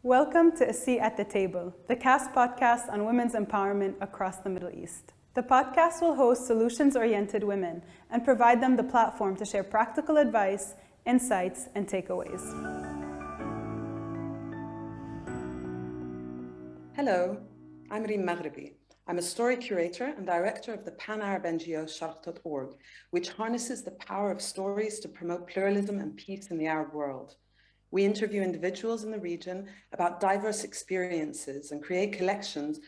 Welcome to A Seat at the Table, the CAST podcast on women's empowerment across the Middle East. The podcast will host solutions-oriented women and provide them the platform to share practical advice, insights, and takeaways. Hello, I'm Rim Maghribi. I'm a story curator and director of the Pan-Arab NGO Sharq.org, which harnesses the power of stories to promote pluralism and peace in the Arab world. We interview individuals in the region about diverse experiences and create collections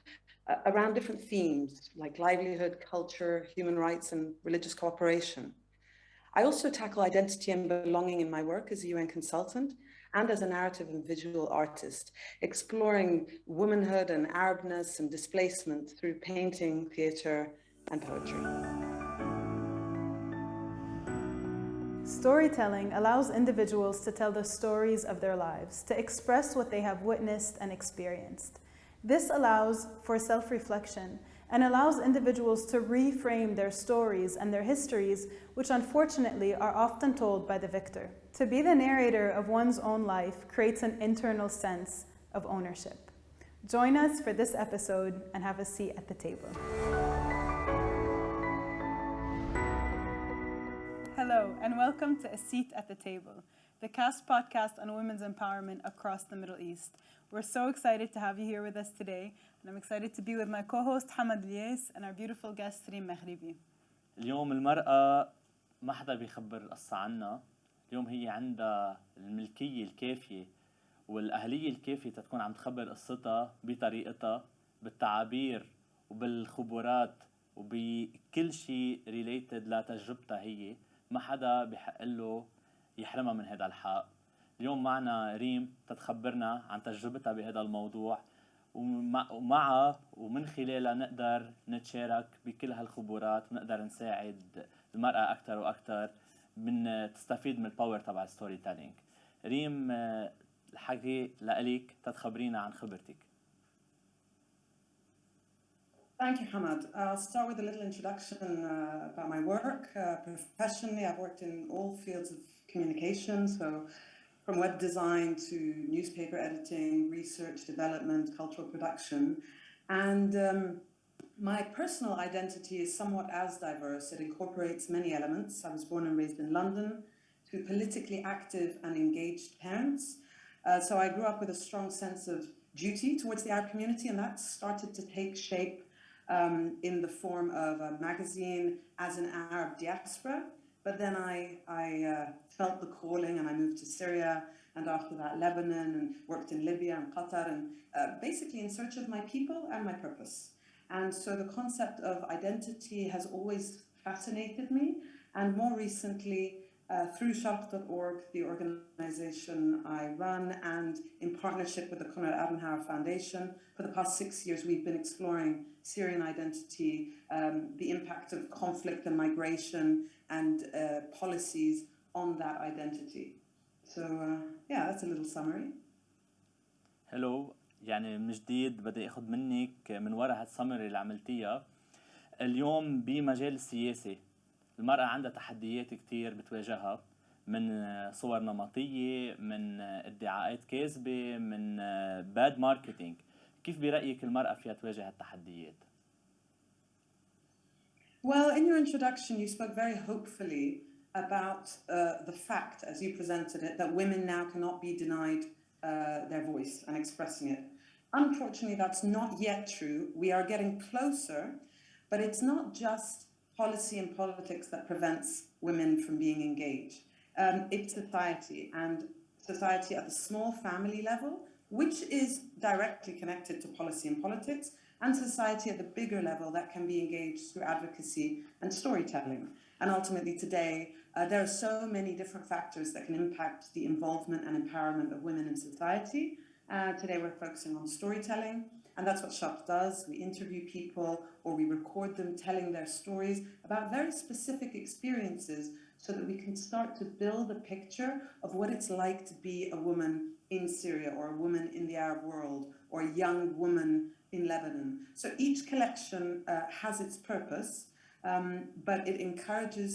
around different themes like livelihood, culture, human rights, and religious cooperation. I also tackle identity and belonging in my work as a UN consultant and as a narrative and visual artist, exploring womanhood and Arabness and displacement through painting, theatre, and poetry. Storytelling allows individuals to tell the stories of their lives, to express what they have witnessed and experienced. This allows for self-reflection and allows individuals to reframe their stories and their histories, which unfortunately are often told by the victor. To be the narrator of one's own life creates an internal sense of ownership. Join us for this episode and have a seat at the table. Hello, and welcome to A Seat at the Table, the CAST podcast on women's empowerment across the Middle East. We're so excited to have you here with us today, and I'm excited to be with my co-host Hamad Elias and our beautiful guest Rim Maghribi. اليوم المرأة ما حدا بيخبر القصة عنها. اليوم هي عندها الملكية الكافية والأهلية الكافية تكون عم تخبر قصتها بطريقتها، بالتعابير وبالخبرات وبكل شيء related لتجربتها هي. ما حدا بحق له يحرمها من هذا الحق. اليوم معنا ريم تتخبرنا عن تجربتها بهذا الموضوع، ومعها ومن خلالها نقدر نتشارك بكل هالخبرات ونقدر نساعد المرأة أكثر وأكثر من تستفيد من الباور تبع الستوري تيلينج. ريم، الحكي لإلك تتخبرينا عن خبرتك. Thank you, Hamad. I'll start with a little introduction about my work. Professionally, I've worked in all fields of communication, so from web design to newspaper editing, research, development, cultural production. And my personal identity is somewhat as diverse. It incorporates many elements. I was born and raised in London to politically active and engaged parents. So I grew up with a strong sense of duty towards the Arab community, and that started to take shape in the form of a magazine as an Arab diaspora. But then I felt the calling and I moved to Syria, and after that Lebanon, and worked in Libya and Qatar, and basically in search of my people and my purpose. And so the concept of identity has always fascinated me, and more recently through Sharq.org, the organization I run, and in partnership with the Konrad Adenauer Foundation, for the past 6 years we've been exploring Syrian identity, the impact of conflict and migration, and policies on that identity. So yeah, that's a little summary. Hello، يعني من جديد بدي أخذ منك من وراء هالسمري اللي عملتيها. اليوم بمجال السياسي المرأة عندها تحديات كتير بتواجهها، من صور نمطية، من ادعاءات كاذبة، من bad marketing. كيف برأيك المرأة فيها تواجه التحديات؟ Well, in your introduction, you spoke very hopefully about the fact, as you presented it, that women now cannot be denied their voice and expressing it. Unfortunately, that's not yet true. We are getting closer, but it's not just policy and politics that prevents women from being engaged. It's society, and society at the small family level, which is directly connected to policy and politics, and society at the bigger level that can be engaged through advocacy and storytelling. And ultimately today, there are so many different factors that can impact the involvement and empowerment of women in society. Today we're focusing on storytelling, and that's what Sharq does. We interview people, or we record them telling their stories about very specific experiences, so that we can start to build a picture of what it's like to be a woman in Syria, or a woman in the Arab world, or a young woman in Lebanon. So each collection has its purpose, but it encourages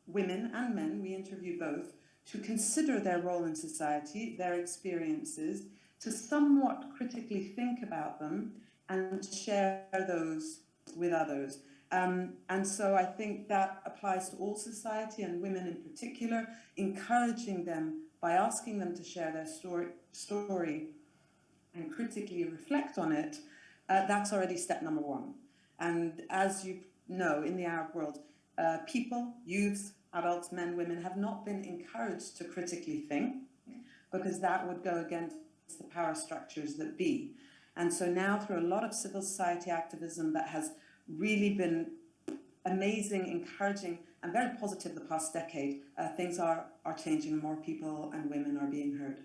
women and men, we interview both, to consider their role in society, their experiences, to somewhat critically think about them and share those with others. And so I think that applies to all society and women in particular, encouraging them by asking them to share their story and critically reflect on it. That's already step number one. And as you know, in the Arab world, people, youth, adults, men, women have not been encouraged to critically think, because that would go against the power structures that be. And so now, through a lot of civil society activism that has really been amazing, encouraging, and very positive the past decade, things are changing. More people and women are being heard.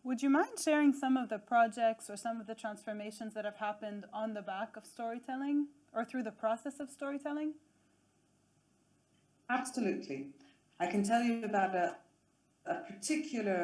Would you mind sharing some of the projects or some of the transformations that have happened on the back of storytelling or through the process of storytelling? Absolutely. I can tell you about a particular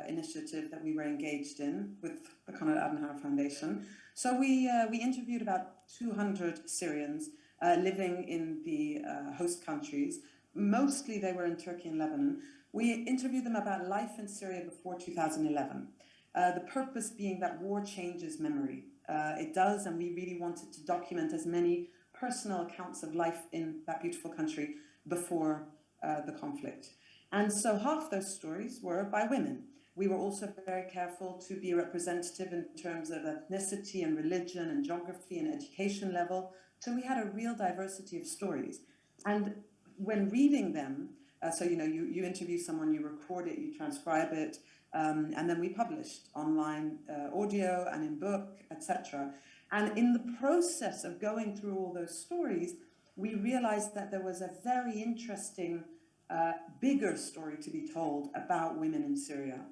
initiative that we were engaged in with the Konrad Adenauer Foundation. So we interviewed about 200 Syrians living in the host countries. Mostly they were in Turkey and Lebanon. We interviewed them about life in Syria before 2011. The purpose being that war changes memory. It does, and we really wanted to document as many personal accounts of life in that beautiful country before the conflict. And so half those stories were by women. We were also very careful to be representative in terms of ethnicity and religion and geography and education level. So we had a real diversity of stories. And when reading them, so you interview someone, you record it, you transcribe it, and then we published online audio and in book, etc. And in the process of going through all those stories, we realized that there was a very interesting, bigger story to be told about women in Syria.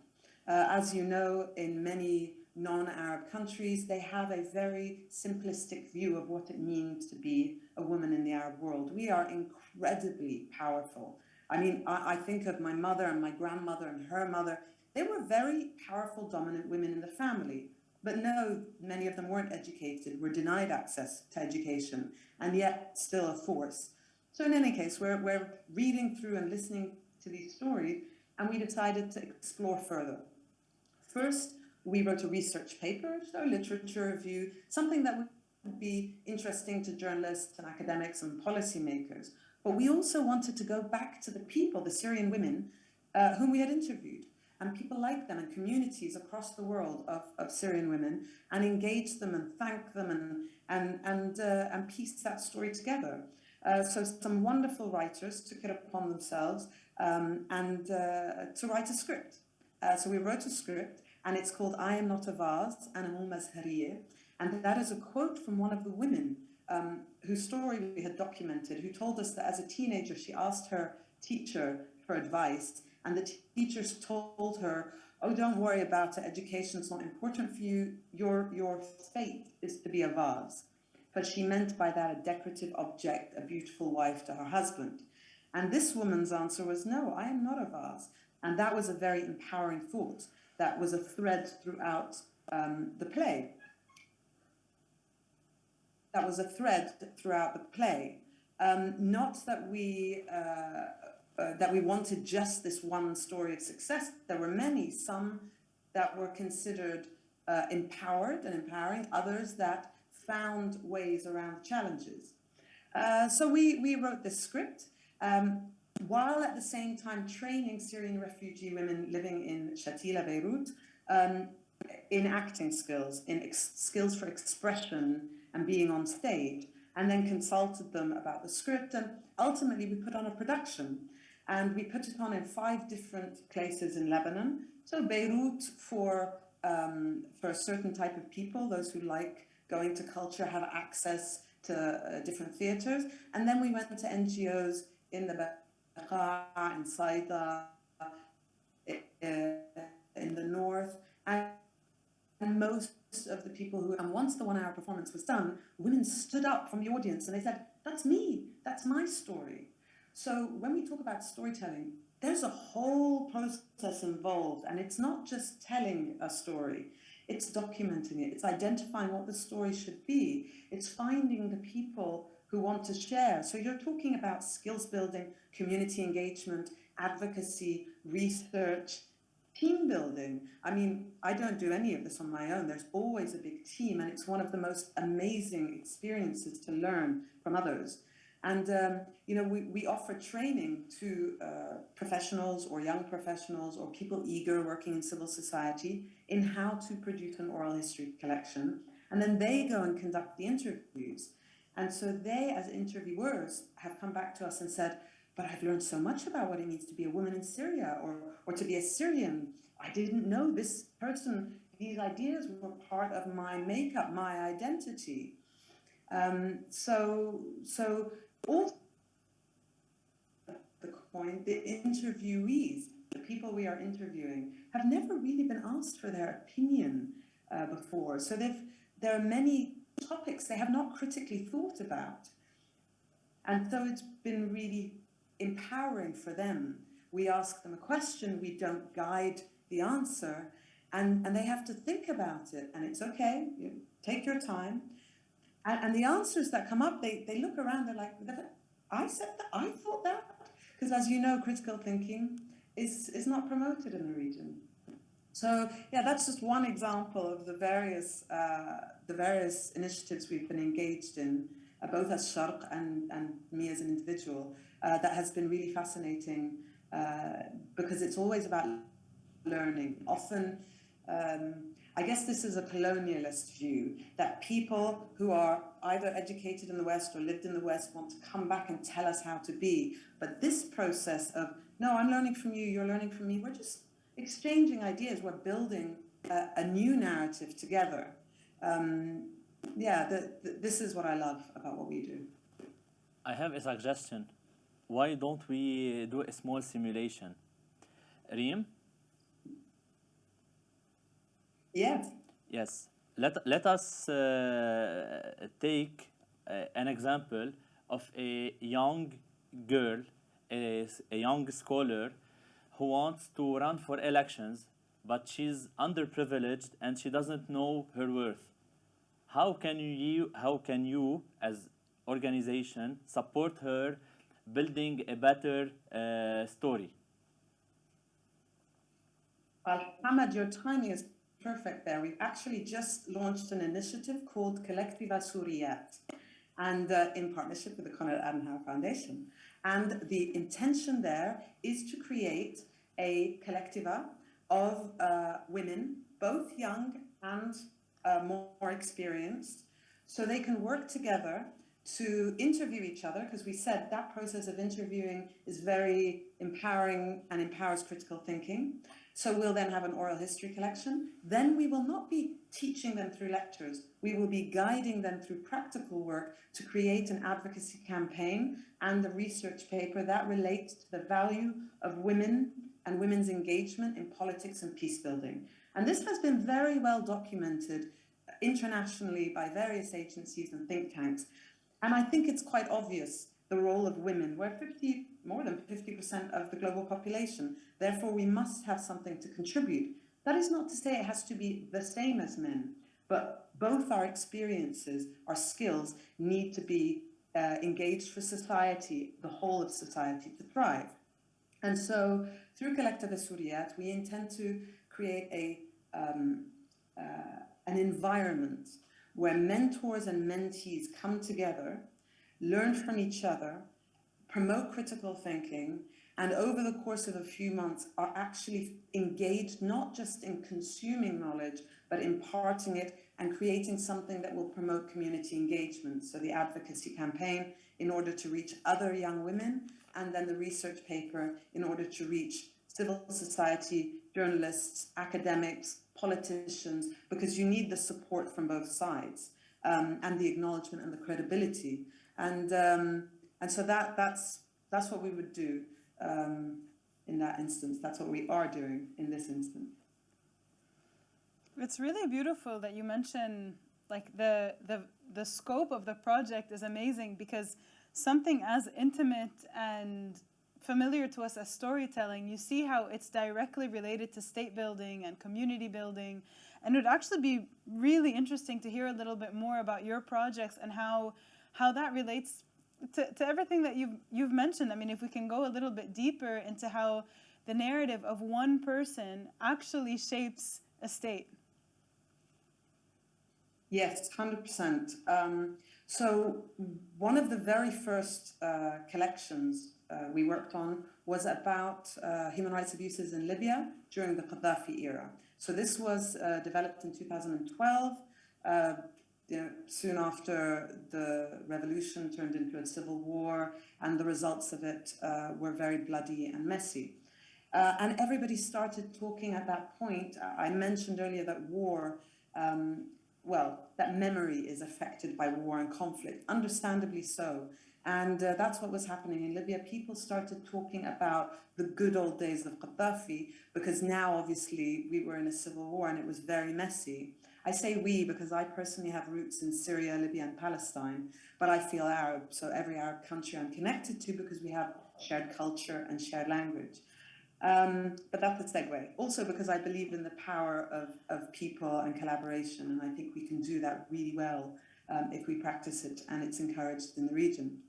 As you know, in many non-Arab countries, they have a very simplistic view of what it means to be a woman in the Arab world. We are incredibly powerful. I mean, I think of my mother and my grandmother and her mother. They were very powerful, dominant women in the family. But no, many of them weren't educated, were denied access to education, and yet still a force. So in any case, we're reading through and listening to these stories, and we decided to explore further. First, we wrote a research paper, so literature review, something that would be interesting to journalists and academics and policymakers. But we also wanted to go back to the people, the Syrian women, whom we had interviewed, and people like them and communities across the world of Syrian women, and engage them and thank them and piece that story together. So some wonderful writers took it upon themselves to write a script. So we wrote a script, and it's called I Am Not a Vase, Ana Mou Mazhariya, and that is a quote from one of the women whose story we had documented, who told us that as a teenager she asked her teacher for advice, and the teachers told her, oh, don't worry about it, education's not important for you, your fate is to be a vase. But she meant by that a decorative object, a beautiful wife to her husband. And this woman's answer was, no, I am not a vase. And that was a very empowering thought. That was a thread throughout the play. That was a thread throughout the play. Not that we wanted just this one story of success. There were many, some that were considered empowered and empowering, others that found ways around challenges. So we wrote this script while at the same time training Syrian refugee women living in Shatila, Beirut, in acting skills, in skills for expression and being on stage, and then consulted them about the script. And ultimately we put on a production, and we put it on in 5 different places in Lebanon. So Beirut for a certain type of people, those who like going to culture, have access to different theaters. And then we went to NGOs in the Baqa, in Saida, in the north, and most of the people who, and once the 1-hour performance was done, women stood up from the audience and they said, that's me, that's my story. So when we talk about storytelling, there's a whole process involved, and it's not just telling a story, it's documenting it, it's identifying what the story should be, it's finding the people who want to share. So you're talking about skills building, community engagement, advocacy, research, team building. I mean, I don't do any of this on my own. There's always a big team, and it's one of the most amazing experiences to learn from others. And, you know, we offer training to professionals or young professionals or people eager working in civil society in how to produce an oral history collection. And then they go and conduct the interviews. And so they, as interviewers, have come back to us and said, but I've learned so much about what it means to be a woman in Syria or to be a Syrian. I didn't know this person, these ideas were part of my makeup, my identity. So all the coin, the interviewees, the people we are interviewing, have never really been asked for their opinion before. So there are many topics they have not critically thought about. And so it's been really empowering for them. We ask them a question, we don't guide the answer, and they have to think about it, and it's okay, you take your time. And the answers that come up, they look around, they're like, I said that, I thought that. Because as you know, critical thinking is not promoted in the region. So yeah, that's just one example of the various initiatives we've been engaged in, both as Sharq and me as an individual, that has been really fascinating because it's always about learning. Often, I guess this is a colonialist view, that people who are either educated in the West or lived in the West want to come back and tell us how to be. But this process of, no, I'm learning from you, you're learning from me, we're just exchanging ideas, we're building a new narrative together. This is what I love about what we do. I have a suggestion. Why don't we do a small simulation? Rim? Yes. Yes. Let us take an example of a young girl, a young scholar who wants to run for elections, but she's underprivileged and she doesn't know her worth. How can you as organization support her building a better story? Well, Hamad, your timing is perfect there. We've actually just launched an initiative called Collectiva Surya, and in partnership with the Konrad Adenauer Foundation. And the intention there is to create a collectiva of women, both young and more experienced, so they can work together to interview each other, because we said that process of interviewing is very empowering and empowers critical thinking. So we'll then have an oral history collection. Then we will not be teaching them through lectures. We will be guiding them through practical work to create an advocacy campaign and a research paper that relates to the value of women and women's engagement in politics and peace building. And this has been very well documented internationally by various agencies and think tanks. And I think it's quite obvious the role of women. We're more than 50% of the global population. Therefore, we must have something to contribute. That is not to say it has to be the same as men, but both our experiences, our skills need to be engaged for society, the whole of society, to thrive. And so through Collectiva Surya, we intend to create an environment where mentors and mentees come together, learn from each other, promote critical thinking, and over the course of a few months are actually engaged not just in consuming knowledge, but imparting it and creating something that will promote community engagement. So the advocacy campaign in order to reach other young women, and then the research paper in order to reach civil society, journalists, academics, politicians, because you need the support from both sides, and the acknowledgement and the credibility. And so that's what we would do in that instance. That's what we are doing in this instance. It's really beautiful that you mention, like, the scope of the project is amazing, because something as intimate and familiar to us as storytelling, you see how it's directly related to state building and community building. And it would actually be really interesting to hear a little bit more about your projects and how that relates to everything that you've mentioned. I mean, if we can go a little bit deeper into how the narrative of one person actually shapes a state. Yes, 100%. So one of the very first collections we worked on was about human rights abuses in Libya during the Gaddafi era. So this was developed in 2012, soon after the revolution turned into a civil war, and the results of it were very bloody and messy. And everybody started talking at that point. I mentioned earlier that war, that memory is affected by war and conflict, understandably so. And that's what was happening in Libya. People started talking about the good old days of Gaddafi, because now, obviously, we were in a civil war and it was very messy. I say we because I personally have roots in Syria, Libya, and Palestine, but I feel Arab. So every Arab country I'm connected to because we have shared culture and shared language. But that's a segue. Also because I believe in the power of people and collaboration, and I think we can do that really well if we practice it, and it's encouraged in the region.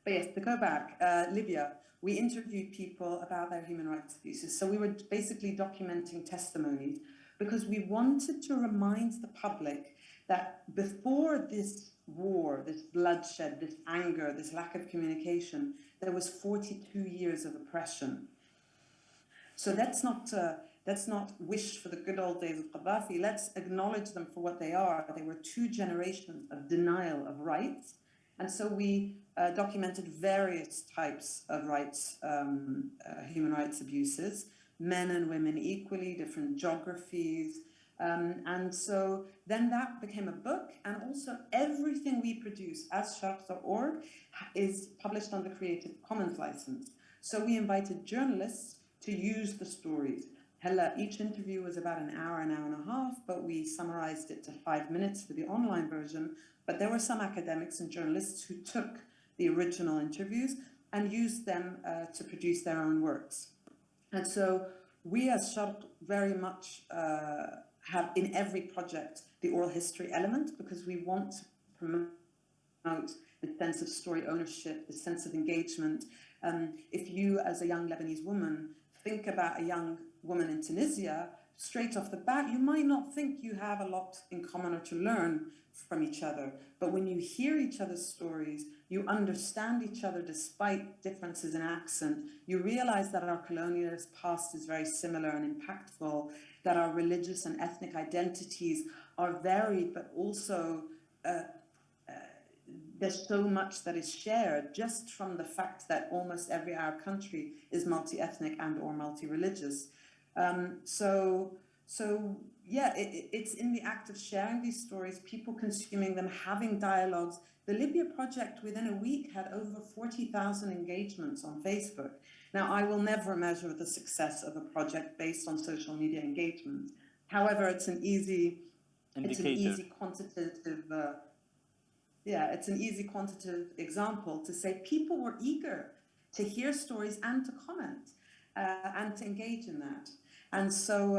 But yes, to go back, Libya, we interviewed people about their human rights abuses. So we were basically documenting testimonies because we wanted to remind the public that before this war, this bloodshed, this anger, this lack of communication, there was 42 years of oppression. So let's not wish for the good old days of Gaddafi. Let's acknowledge them for what they are. They were 2 generations of denial of rights. And so we documented various types of rights, human rights abuses, men and women equally, different geographies. And so then that became a book, and also everything we produce as Sharq.org is published under Creative Commons license. So we invited journalists to use the stories. Each interview was about an hour and a half, but we summarized it to 5 minutes for the online version. But there were some academics and journalists who took the original interviews and used them to produce their own works. And so we as Sharq very much have in every project the oral history element, because we want to promote the sense of story ownership, the sense of engagement. If you, as a young Lebanese woman, think about a young woman in Tunisia, straight off the bat, you might not think you have a lot in common or to learn from each other. But when you hear each other's stories, you understand each other despite differences in accent. You realize that our colonialist past is very similar and impactful, that our religious and ethnic identities are varied, but also there's so much that is shared just from the fact that almost every Arab country is multi-ethnic and or multi-religious. It's in the act of sharing these stories, people consuming them, having dialogues. The Libya project within a week had over 40,000 engagements on Facebook. Now, I will never measure the success of a project based on social media engagement. However, it's an easy quantitative example to say people were eager to hear stories and to comment and to engage in that. And so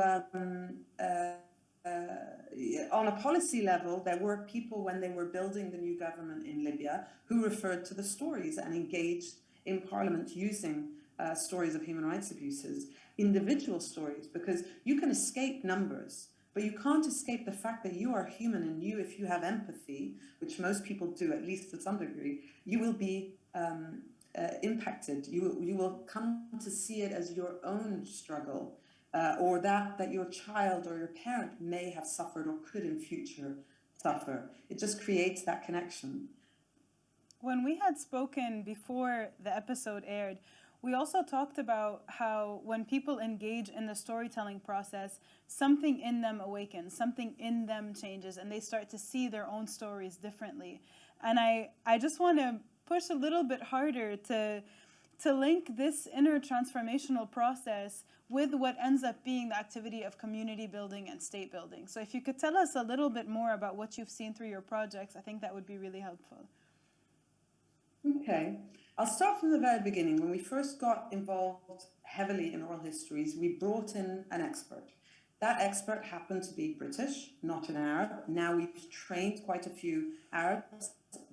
on a policy level, there were people when they were building the new government in Libya who referred to the stories and engaged in parliament using stories of human rights abuses, individual stories, because you can escape numbers, but you can't escape the fact that you are human, and you, if you have empathy, which most people do, at least to some degree, you will be impacted. You will come to see it as your own struggle, or that your child or your parent may have suffered or could in future suffer. It just creates that connection. When we had spoken before the episode aired, we also talked about how when people engage in the storytelling process, something in them awakens, something in them changes, and they start to see their own stories differently. And I just want to push a little bit harder to link this inner transformational process with what ends up being the activity of community building and state building. So if you could tell us a little bit more about what you've seen through your projects, I think that would be really helpful. Okay. I'll start from the very beginning. When we first got involved heavily in oral histories, we brought in an expert. That expert happened to be British, not an Arab. Now we've trained quite a few Arabs.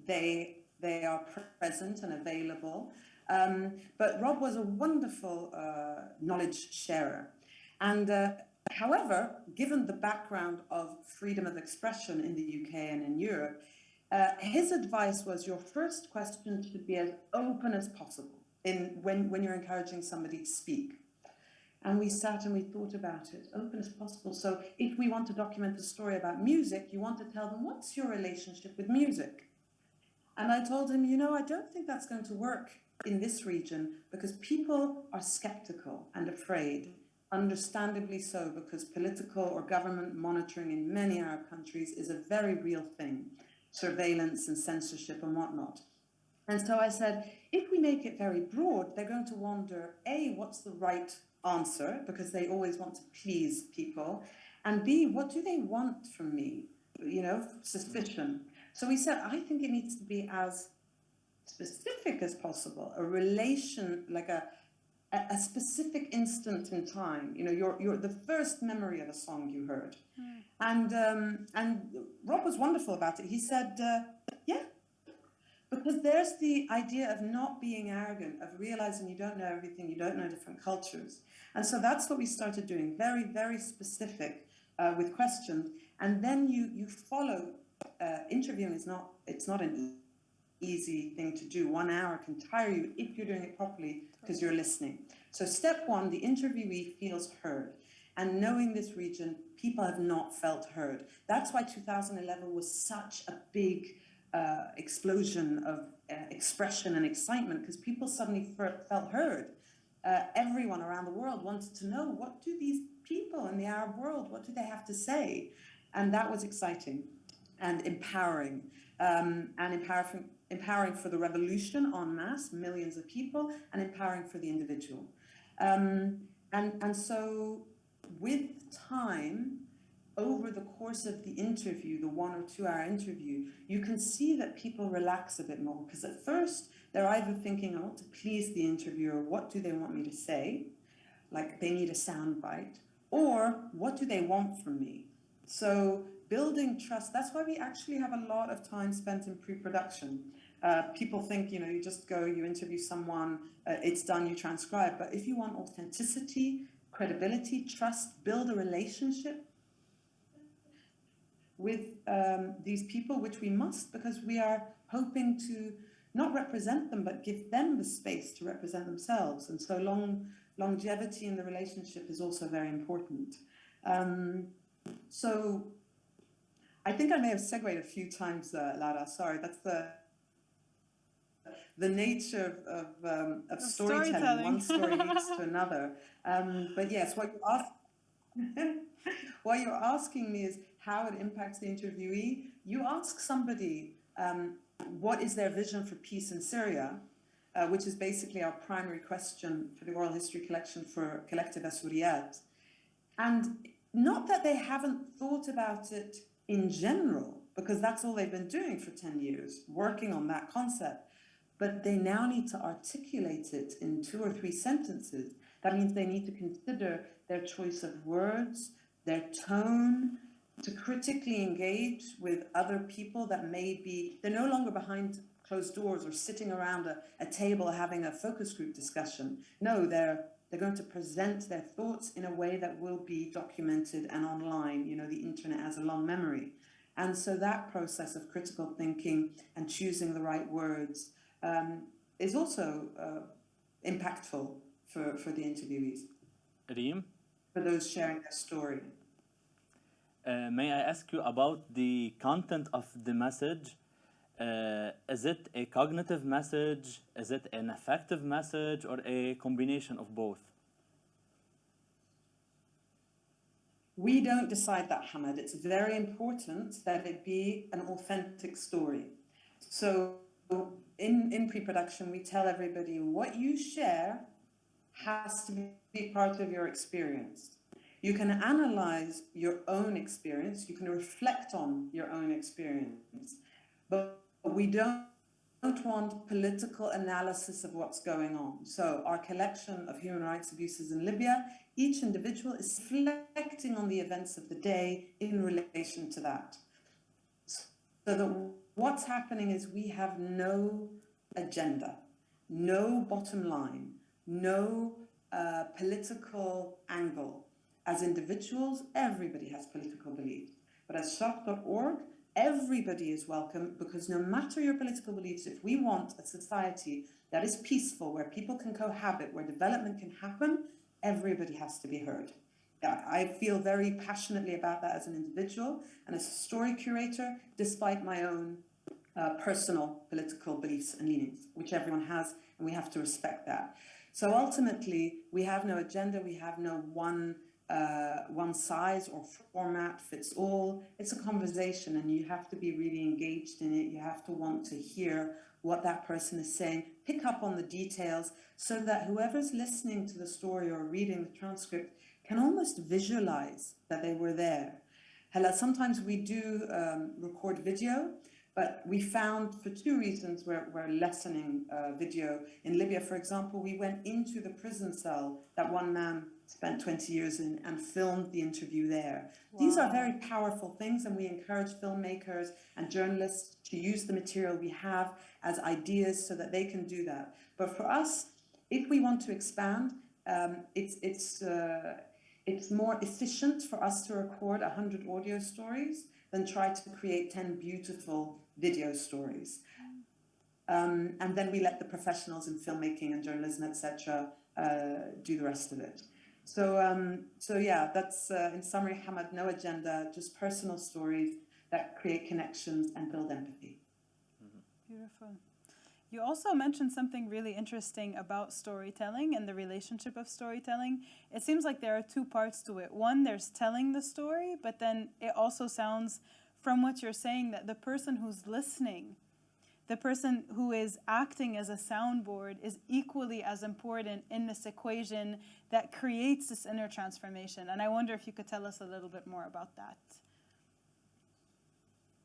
They are present and available. But Rob was a wonderful knowledge sharer. And however, given the background of freedom of expression in the UK and in Europe, his advice was your first question should be as open as possible when you're encouraging somebody to speak. And we sat and we thought about it, open as possible. So if we want to document a story about music, you want to tell them, what's your relationship with music? And I told him, I don't think that's going to work in this region because people are skeptical and afraid, understandably so, because political or government monitoring in many Arab countries is a very real thing, surveillance and censorship and whatnot. And so I said, if we make it very broad, they're going to wonder, A, what's the right answer, because they always want to please people, and B, what do they want from me? Suspicion. So we said, I think it needs to be as specific as possible, a relation, like a specific instant in time, you're the first memory of a song you heard. And Rob was wonderful about it. He said, yeah, because there's the idea of not being arrogant, of realizing you don't know everything, you don't know different cultures. And so that's what we started doing, very, very specific with questions. And then you follow, interviewing it's not an easy thing to do. 1 hour can tire you if you're doing it properly because you're listening. So step one, the interviewee feels heard. And knowing this region, people have not felt heard. That's why 2011 was such a big explosion of expression and excitement, because people suddenly felt heard. Everyone around the world wanted to know, what do these people in the Arab world, what do they have to say? And that was exciting and empowering, empowering for the revolution en masse, millions of people, and empowering for the individual. And so with time, over the course of the interview, the 1 or 2 hour interview, you can see that people relax a bit more, because at first they're either thinking, I want to please the interviewer, what do they want me to say? Like they need a sound bite, or what do they want from me? So building trust, that's why we actually have a lot of time spent in pre-production. People think, you just go, you interview someone, it's done, you transcribe. But if you want authenticity, credibility, trust, build a relationship with these people, which we must, because we are hoping to not represent them, but give them the space to represent themselves. And so longevity in the relationship is also very important. So I think I may have segued a few times, Lara, sorry, that's the nature of storytelling. One story leads to another. But yes, what you're asking me is how it impacts the interviewee. You ask somebody what is their vision for peace in Syria, which is basically our primary question for the oral history collection for Collective Surya. And not that they haven't thought about it in general, because that's all they've been doing for 10 years, working on that concept. But they now need to articulate it in 2 or 3 sentences. That means they need to consider their choice of words, their tone, to critically engage with other people that they're no longer behind closed doors or sitting around a table having a focus group discussion. No, they're going to present their thoughts in a way that will be documented and online. The internet has a long memory. And so that process of critical thinking and choosing the right words is also impactful for the interviewees. Rim? For those sharing their story. May I ask you about the content of the message? Is it a cognitive message? Is it an effective message, or a combination of both? We don't decide that, Hamad. It's very important that it be an authentic story. So in pre-production, we tell everybody what you share has to be part of your experience. You can analyze your own experience, you can reflect on your own experience, but we don't want political analysis of what's going on. So our collection of human rights abuses in Libya, each individual is reflecting on the events of the day in relation to that. So that what's happening is we have no agenda. no bottom line, no political angle. As individuals, everybody has political beliefs. But as Shabb.org, everybody is welcome, because no matter your political beliefs, if we want a society that is peaceful, where people can cohabit, where development can happen, everybody has to be heard. I feel very passionately about that as an individual and as a story curator, despite my own personal political beliefs and leanings, which everyone has, and we have to respect that. So ultimately, we have no agenda, we have no one size or format fits all. It's a conversation, and you have to be really engaged in it. You have to want to hear what that person is saying, pick up on the details, so that whoever's listening to the story or reading the transcript can almost visualize that they were there. Sometimes we do record video, but we found, for two reasons, we're lessening video. In Libya, for example, we went into the prison cell that one man spent 20 years in and filmed the interview there. Wow. These are very powerful things, and we encourage filmmakers and journalists to use the material we have as ideas so that they can do that. But for us, if we want to expand, it's more efficient for us to record 100 audio stories than try to create 10 beautiful video stories. And then we let the professionals in filmmaking and journalism, etc., do the rest of it. So yeah, that's in summary, Hamad, no agenda, just personal stories that create connections and build empathy. Beautiful. You also mentioned something really interesting about storytelling and the relationship of storytelling. It seems like there are two parts to it. One, there's telling the story, but then it also sounds, from what you're saying, that the person who's listening, the person who is acting as a soundboard, is equally as important in this equation that creates this inner transformation. And I wonder if you could tell us a little bit more about that.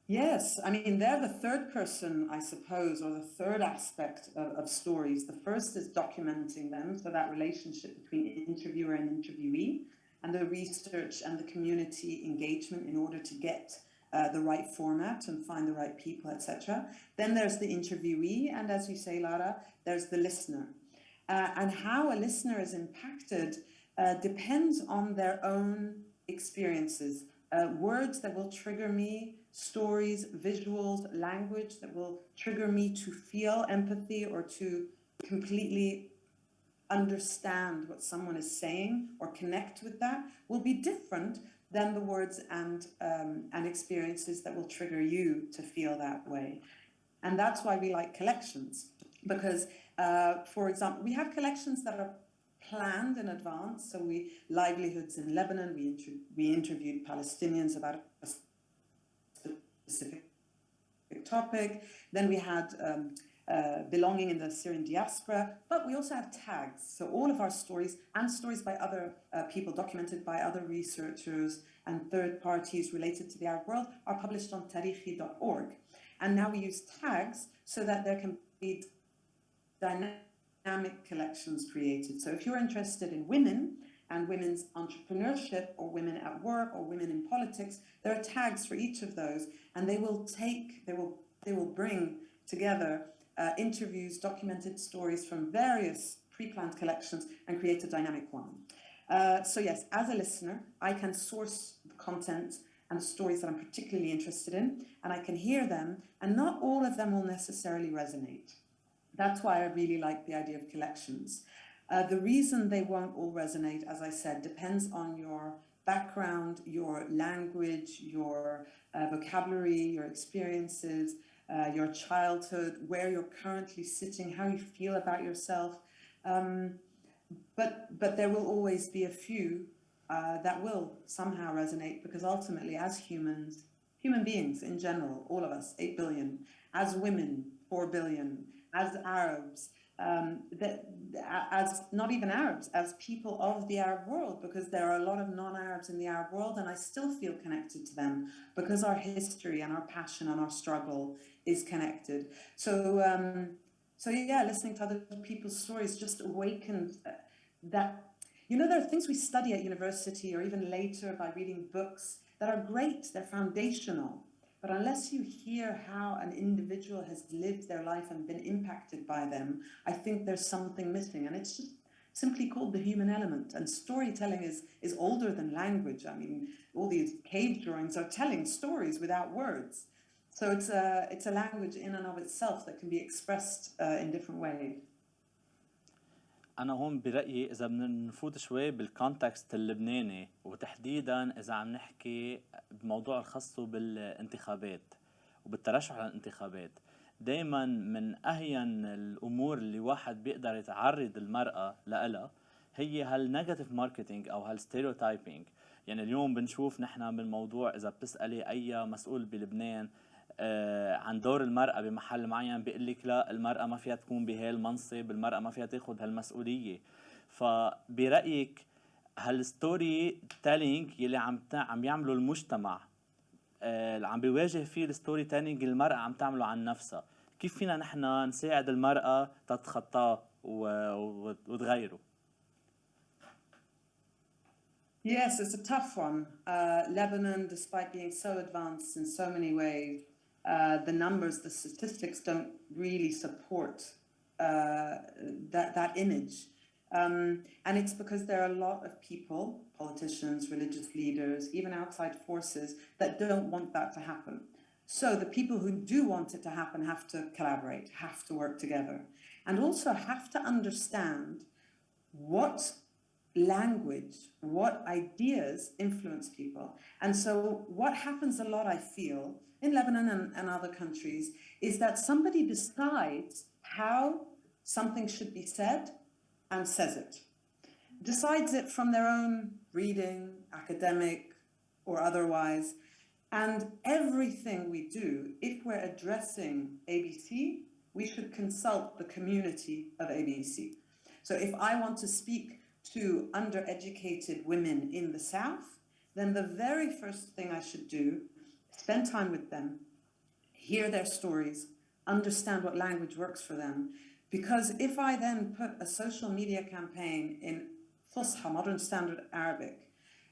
Yes, I mean, they're the third person, I suppose, or the third aspect of stories. The first is documenting them, so that relationship between interviewer and interviewee, and the research and the community engagement in order to get the right format and find the right people, etc. Then there's the interviewee, and as you say, Lara, there's the listener. And how a listener is impacted depends on their own experiences. Words that will trigger me, stories, visuals, language that will trigger me to feel empathy or to completely understand what someone is saying or connect with that, will be different than the words and experiences that will trigger you to feel that way. And that's why we like collections, because, for example, we have collections that are planned in advance. So livelihoods in Lebanon, we interviewed Palestinians about a specific topic. Then we had belonging in the Syrian diaspora, but we also have tags. So all of our stories and stories by other people, documented by other researchers and third parties related to the Arab world, are published on tarihi.org. And now we use tags so that there can be dynamic collections created. So if you're interested in women and women's entrepreneurship, or women at work, or women in politics, there are tags for each of those, and they will bring together interviews, documented stories from various pre-planned collections and create a dynamic one. So yes, as a listener, I can source the content and stories that I'm particularly interested in, and I can hear them, and not all of them will necessarily resonate. That's why I really like the idea of collections. The reason they won't all resonate, as I said, depends on your background, your language, your vocabulary, your experiences, your childhood, where you're currently sitting, how you feel about yourself. But there will always be a few that will somehow resonate, because ultimately, as human beings in general, all of us, 8 billion, as women, 4 billion, as Arabs, as not even Arabs, as people of the Arab world, because there are a lot of non-Arabs in the Arab world, and I still feel connected to them because our history and our passion and our struggle is connected. So yeah, listening to other people's stories just awakened that, there are things we study at university or even later by reading books that are great, they're foundational. But unless you hear how an individual has lived their life and been impacted by them, I think there's something missing. And it's just simply called the human element. And storytelling is older than language. I mean, all these cave drawings are telling stories without words. So it's a language in and of itself that can be expressed in different ways. أنا هون برأيي إذا بنفوت شوي بالكونتكست اللبناني وتحديداً إذا عم نحكي بموضوع الخاص بالانتخابات وبالترشح للانتخابات، دايماً من أهين الأمور اللي واحد بيقدر يتعرض المرأة لها هي هالنيجاتيف ماركتينج أو هالستيريوتايبينج. يعني اليوم بنشوف نحن بالموضوع إذا بتسألي أي مسؤول بلبنان عن دور المرأة بمحل معين بيقول لك لا، المرأة ما فيها تكون بهالمنصب، المرأة ما فيها تاخد هالمسؤولية. فبرأيك هالستوري تيلينج يلي عم يعملوا المجتمع عم بيواجه فيه الستوري تيلينج المرأة عم تعمله عن نفسها، كيف فينا نحن نساعد المرأة تتخطاه وتغيره؟ Yes, it's a tough one. Lebanon, despite being so advanced in so many ways, the numbers, the statistics don't really support that image. And it's because there are a lot of people, politicians, religious leaders, even outside forces, that don't want that to happen. So the people who do want it to happen have to collaborate, have to work together, and also have to understand what language, what ideas influence people. And so what happens a lot, I feel, in Lebanon and other countries, is that somebody decides how something should be said and says it. Decides it from their own reading, academic or otherwise. And everything we do, if we're addressing ABC, we should consult the community of ABC. So if I want to speak to undereducated women in the South, then the very first thing I should do, spend time with them, hear their stories, understand what language works for them. Because if I then put a social media campaign in Fusha, modern standard Arabic,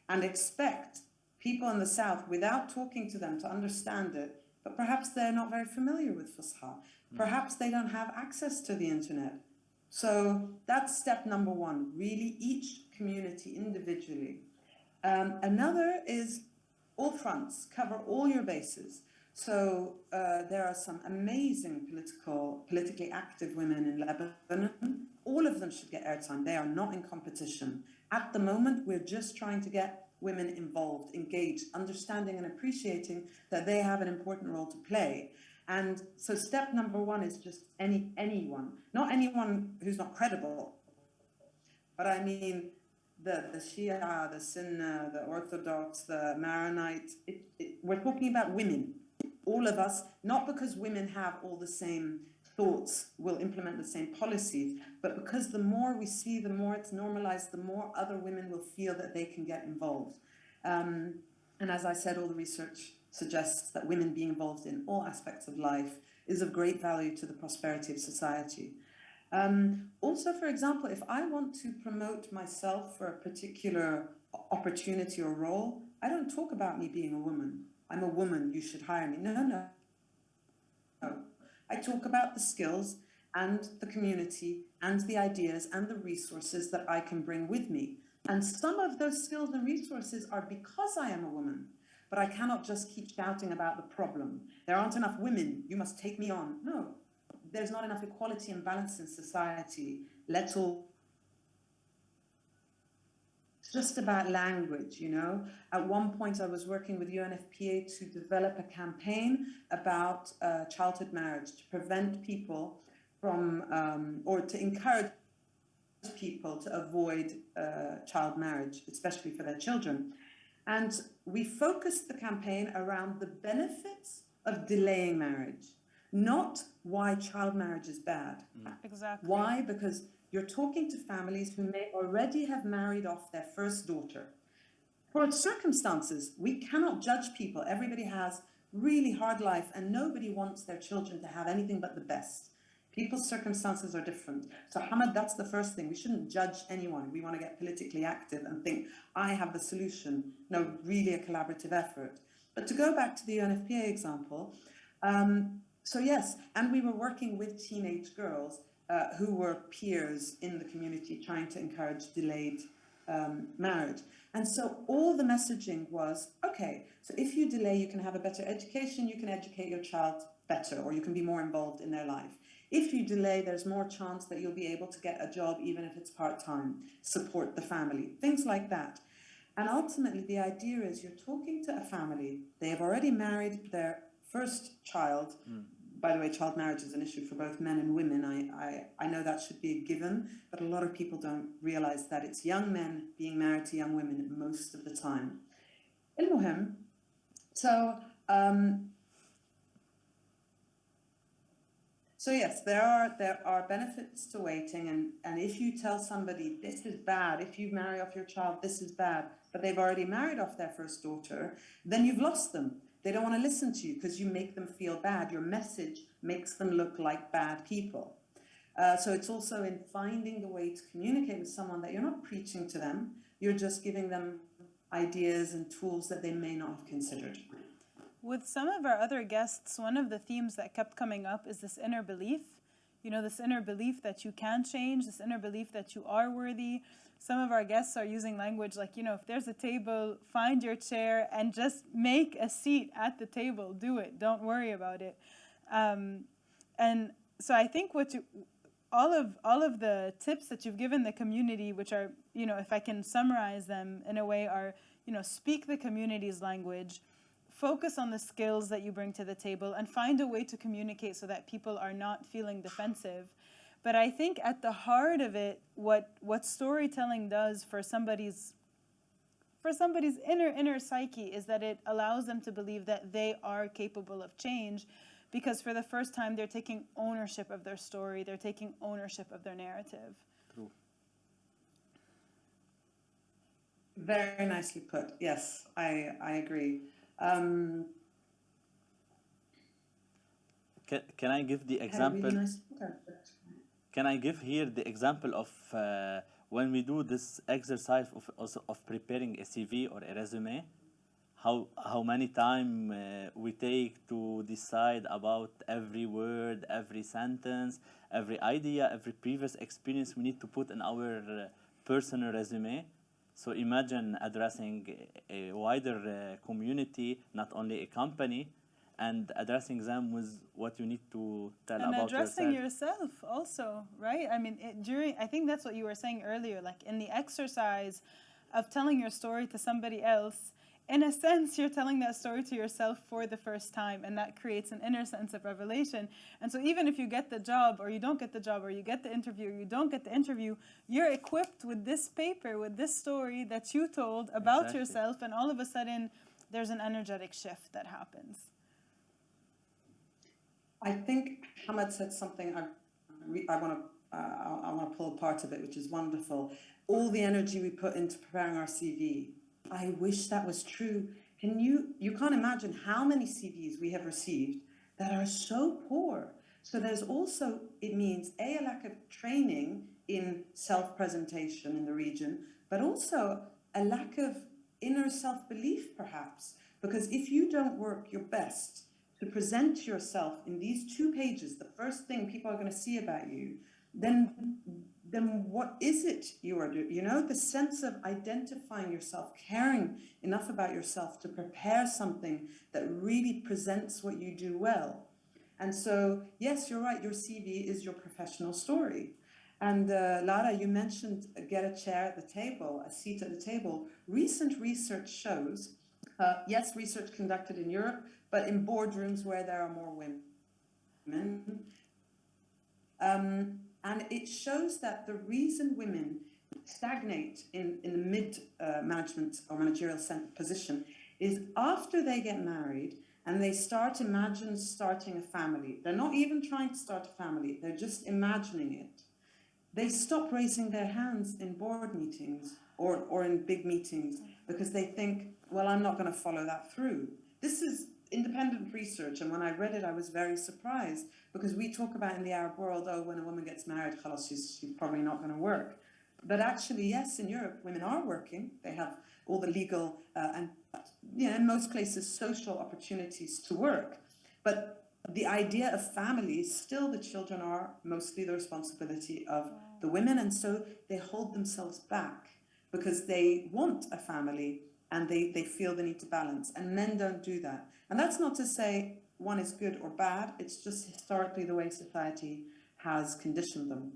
and expect people in the South, without talking to them, to understand it, but perhaps they're not very familiar with Fusha, perhaps they don't have access to the internet. So that's step number one, really each community individually. Another is all fronts, cover all your bases. So there are some amazing politically active women in Lebanon. All of them should get airtime. They are not in competition. At the moment, we're just trying to get women involved, engaged, understanding and appreciating that they have an important role to play. And so step number one is just anyone, not anyone who's not credible, but I mean the Shia, the Sunni, the Orthodox, the Maronite. We're talking about women, all of us, not because women have all the same thoughts, will implement the same policies, but because the more we see, the more it's normalized, the more other women will feel that they can get involved. And as I said, all the research suggests that women being involved in all aspects of life is of great value to the prosperity of society. Also, for example, if I want to promote myself for a particular opportunity or role, I don't talk about me being a woman. I'm a woman, you should hire me. No. I talk about the skills and the community and the ideas and the resources that I can bring with me. And some of those skills and resources are because I am a woman. But I cannot just keep shouting about the problem. There aren't enough women, you must take me on. No, there's not enough equality and balance in society. Let's all... It's just about language, you know. At one point I was working with UNFPA to develop a campaign about childhood marriage, to prevent people from, or to encourage people to avoid child marriage, especially for their children. And we focused the campaign around the benefits of delaying marriage, not why child marriage is bad. Exactly. Why? Because you're talking to families who may already have married off their first daughter. For circumstances, we cannot judge people. Everybody has really hard life and nobody wants their children to have anything but the best. People's circumstances are different. So Hamad, that's the first thing. We shouldn't judge anyone. We want to get politically active and think, I have the solution. No, really a collaborative effort. But to go back to the UNFPA example, so yes, and we were working with teenage girls who were peers in the community trying to encourage delayed marriage. And so all the messaging was, okay, so if you delay, you can have a better education, you can educate your child better, or you can be more involved in their life. If you delay, there's more chance that you'll be able to get a job, even if it's part-time, support the family, things like that. And ultimately, the idea is you're talking to a family, they have already married their first child. By the way, child marriage is an issue for both men and women. I know that should be a given, but a lot of people don't realize that it's young men being married to young women most of the time. المهم, so yes, there are benefits to waiting, and if you tell somebody this is bad, if you marry off your child, this is bad, but they've already married off their first daughter, then you've lost them. They don't want to listen to you because you make them feel bad. Your message makes them look like bad people. So it's also in finding the way to communicate with someone that you're not preaching to them, you're just giving them ideas and tools that they may not have considered. With some of our other guests, one of the themes that kept coming up is this inner belief. You know, this inner belief that you can change, this inner belief that you are worthy. Some of our guests are using language like, you know, if there's a table, find your chair and just make a seat at the table. Do it. Don't worry about it. And so I think all of the tips that you've given the community, which are, you know, if I can summarize them in a way, are, you know, speak the community's language, focus on the skills that you bring to the table, and find a way to communicate so that people are not feeling defensive. But I think at the heart of it, what storytelling does for somebody's inner psyche is that it allows them to believe that they are capable of change, because for the first time they're taking ownership of their story, they're taking ownership of their narrative. True. Very nicely put. Yes, I agree. Can I give the example? Really nice. Can I give here the example of when we do this exercise of preparing a CV or a resume, how many time we take to decide about every word, every sentence, every idea, every previous experience we need to put in our personal resume. So imagine addressing a wider community, not only a company, and addressing them with what you need to tell about yourself. And addressing yourself also, right? I mean, I think that's what you were saying earlier, like in the exercise of telling your story to somebody else, in a sense, you're telling that story to yourself for the first time, and that creates an inner sense of revelation. And so even if you get the job, or you don't get the job, or you get the interview, or you don't get the interview, you're equipped with this paper, with this story that you told about yourself, and all of a sudden, there's an energetic shift that happens. I think Hamad said something I want to pull apart of it, which is wonderful. All the energy we put into preparing our CV, I wish that was true. You can't imagine how many CVs we have received that are so poor. So there's also, it means a lack of training in self-presentation in the region, but also a lack of inner self-belief perhaps, because if you don't work your best to present yourself in these 2 pages, the first thing people are going to see about you, then what is it you are doing? You know, the sense of identifying yourself, caring enough about yourself to prepare something that really presents what you do well. And so, yes, you're right, your CV is your professional story. And Lara, you mentioned get a chair at the table, a seat at the table. Recent research shows, yes, research conducted in Europe, but in boardrooms where there are more women. And it shows that the reason women stagnate in the mid-management or managerial position is after they get married and they imagine starting a family. They're not even trying to start a family, they're just imagining it. They stop raising their hands in board meetings or in big meetings because they think, well, I'm not going to follow that through. This is independent research, and when I read it, I was very surprised because we talk about in the Arab world, oh, when a woman gets married, she's probably not going to work. But actually, yes, in Europe, women are working. They have all the legal and in most places, social opportunities to work. But the idea of family, still the children are mostly the responsibility of the women, and so they hold themselves back because they want a family and they feel the need to balance, and men don't do that. And that's not to say one is good or bad, it's just historically the way society has conditioned them.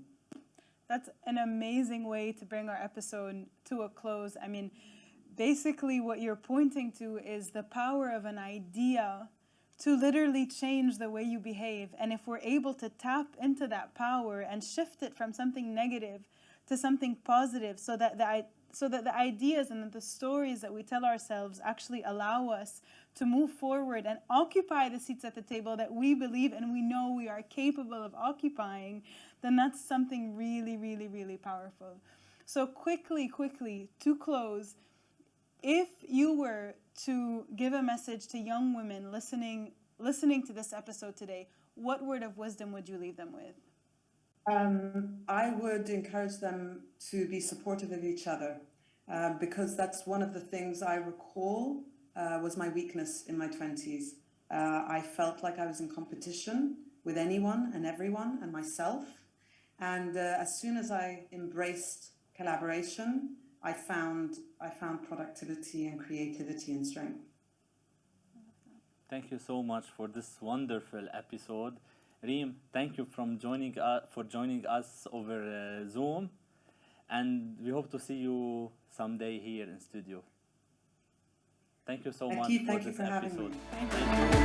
That's an amazing way to bring our episode to a close. I mean, basically what you're pointing to is the power of an idea to literally change the way you behave. And if we're able to tap into that power and shift it from something negative to something positive, so that the ideas and the stories that we tell ourselves actually allow us to move forward and occupy the seats at the table that we believe and we know we are capable of occupying, then that's something really, really, really powerful. So quickly, to close, if you were to give a message to young women listening to this episode today, what word of wisdom would you leave them with? I would encourage them to be supportive of each other, because that's one of the things I recall was my weakness in my 20s. I felt like I was in competition with anyone and everyone and myself. And as soon as I embraced collaboration, I found productivity and creativity and strength. Thank you so much for this wonderful episode. Reem, thank you for joining us over Zoom, and we hope to see you someday here in studio. Thank you so much for this episode. Thank you for having me. Thank you.